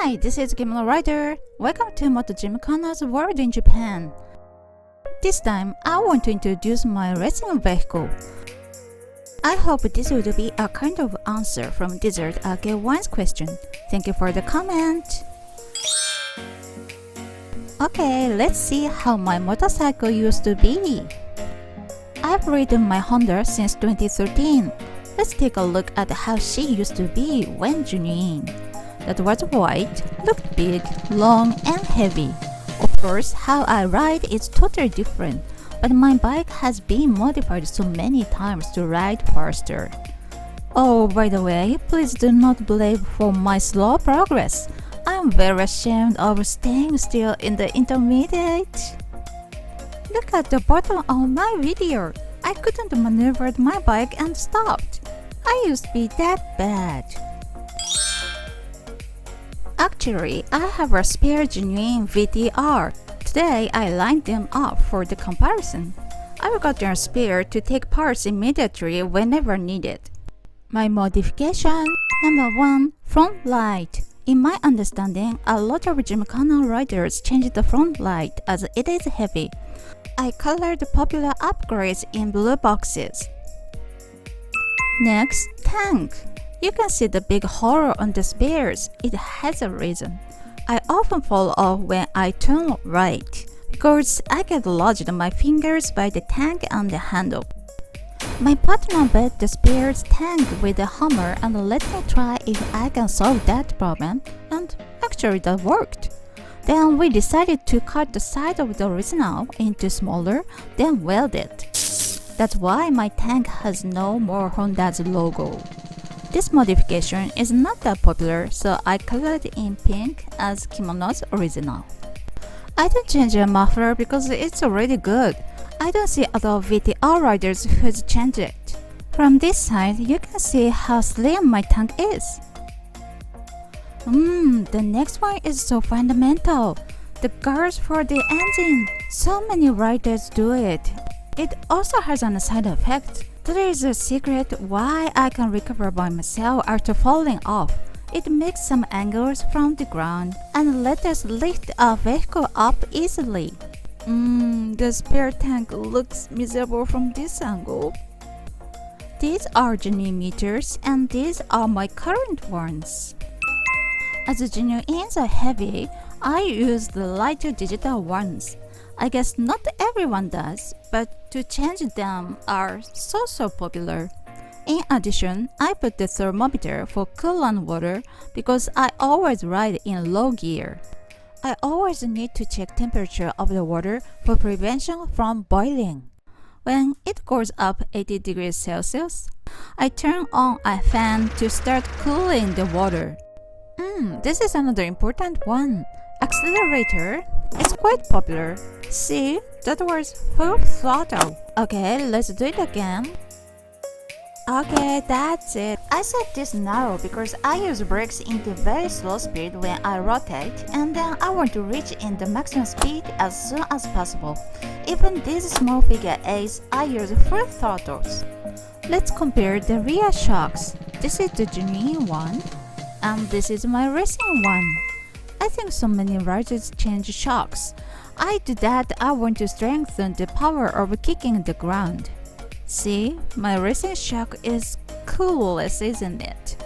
Hi, this is Kimono Rider. Welcome to Moto Gymkhana's World in Japan. This time, I want to introduce my racing vehicle. I hope this will be a kind of answer from Desert Ake1's question. Thank you for the comment. Okay, let's see how my motorcycle used to be. I've ridden my Honda since 2013. Let's take a look at how she used to be when genuine. That was white, looked big, long and heavy. Of course, how I ride is totally different, but my bike has been modified so many times to ride faster. Oh, by the way, please do not blame for my slow progress. I'm very ashamed of staying still in the intermediate. Look at the bottom of my video. I couldn't maneuver my bike and stopped. I used to be that bad. Actually, I have a spare genuine VTR. Today, I lined them up for the comparison. I've got a spare to take parts immediately whenever needed. My modification: Number 1. Front light. In my understanding, a lot of Gymkhana riders change the front light as it is heavy. I colored popular upgrades in blue boxes. Next, tank. You can see the big hole on the spares. It has a reason. I often fall off when I turn right because I get lodged my fingers by the tank and the handle. My partner bet the spares tank with a hammer and let me try if I can solve that problem, and actually that worked. Then we decided to cut the side of the original into smaller, then weld it. That's why my tank has no more Honda's logo. This modification is not that popular, so I colored it in pink as Kimono's original. I don't change a muffler because it's already good. I don't see other VTR riders who's changed it. From this side, you can see how slim my tank is. The next one is so fundamental. The guards for the engine. So many riders do it. It also has a side effect. That is a secret why I can recover by myself after falling off. It makes some angles from the ground and let us lift our vehicle up easily. The spare tank looks miserable from this angle. These are genuine meters and these are my current ones. As the genuines are heavy, I use the lighter digital ones. I guess not everyone does, but to change them are so popular. In addition, I put the thermometer for coolant water because I always ride in low gear. I always need to check temperature of the water for prevention from boiling. When it goes up 80 degrees Celsius, I turn on a fan to start cooling the water. This is another important one. Accelerator is quite popular. See, that was full throttle. Okay, let's do it again. Okay, that's it. I set this narrow because I use brakes into very slow speed when I rotate, and then I want to reach in the maximum speed as soon as possible. Even these small figure 8s, I use full throttles. Let's compare the rear shocks. This is the genuine one, and this is my racing one. I think so many riders change shocks. I do that. I want to strengthen the power of kicking the ground. See, my racing shock is coolest, isn't it?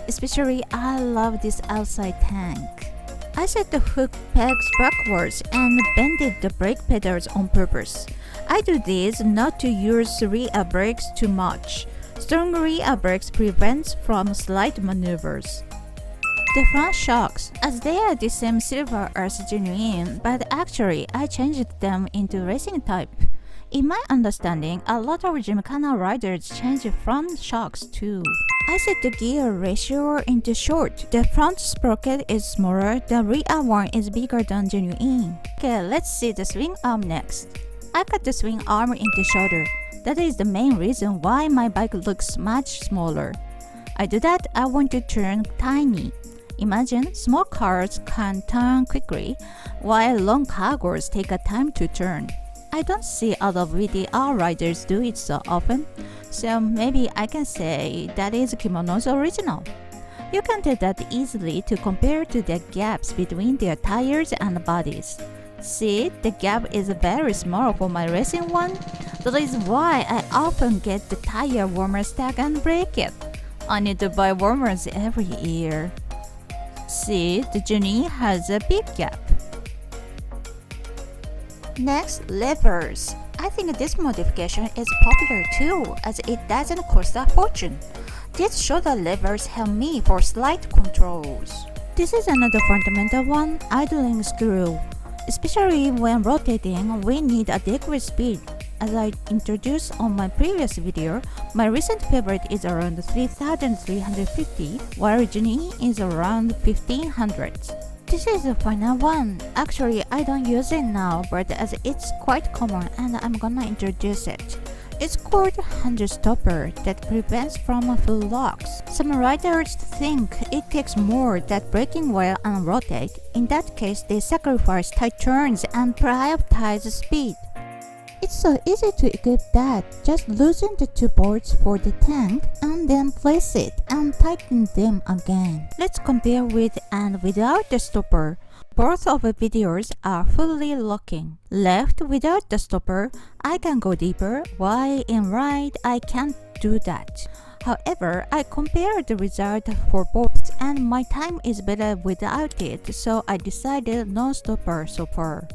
Especially I love this outside tank. I set the hook pegs backwards and bended the brake pedals on purpose. I do this not to use rear brakes too much. Strong rear brakes prevents from slight maneuvers. The front shocks, as they are the same silver as genuine, but actually I changed them into racing type. In my understanding, a lot of Gymkhana riders change front shocks too. I set the gear ratio into short. The front sprocket is smaller, the rear one is bigger than genuine. Okay, let's see the swing arm next. I cut the swing arm into shorter. That is the main reason why my bike looks much smaller. I do that. I want to turn tiny. Imagine small cars can turn quickly, while long cargos take a time to turn. I don't see other VTR riders do it so often, so maybe I can say that is Kimono's original. You can do that easily to compare to the gaps between their tires and bodies. See, the gap is very small for my racing one. That is why I often get the tire warmer stack and break it. I need to buy warmers every year. See, the Junie has a big gap. Next, levers. I think this modification is popular too, as it doesn't cost a fortune. These shoulder levers help me for slight controls. This is another fundamental one, idling screw. Especially when rotating, we need adequate speed. As I introduced on my previous video, my recent favorite is around 3,350, while Junie is around 1,500. This is the final one. Actually, I don't use it now, but as it's quite common and I'm gonna introduce it. It's called hand stopper that prevents from full locks. Some riders think it takes more than braking well and rotate. In that case, they sacrifice tight turns and prioritize speed. It's so easy to equip that. Just loosen the two bolts for the tank and then place it and tighten them again. Let's compare with and without the stopper. Both of the videos are fully locking. Left without the stopper, I can go deeper, while in right, I can't do that. However, I compared the result for both and my time is better without it, so I decided no stopper so far.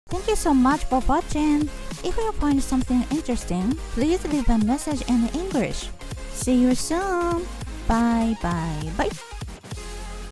Thank you so much for watching. If you find something interesting, please leave a message in English. See you soon. Bye bye bye.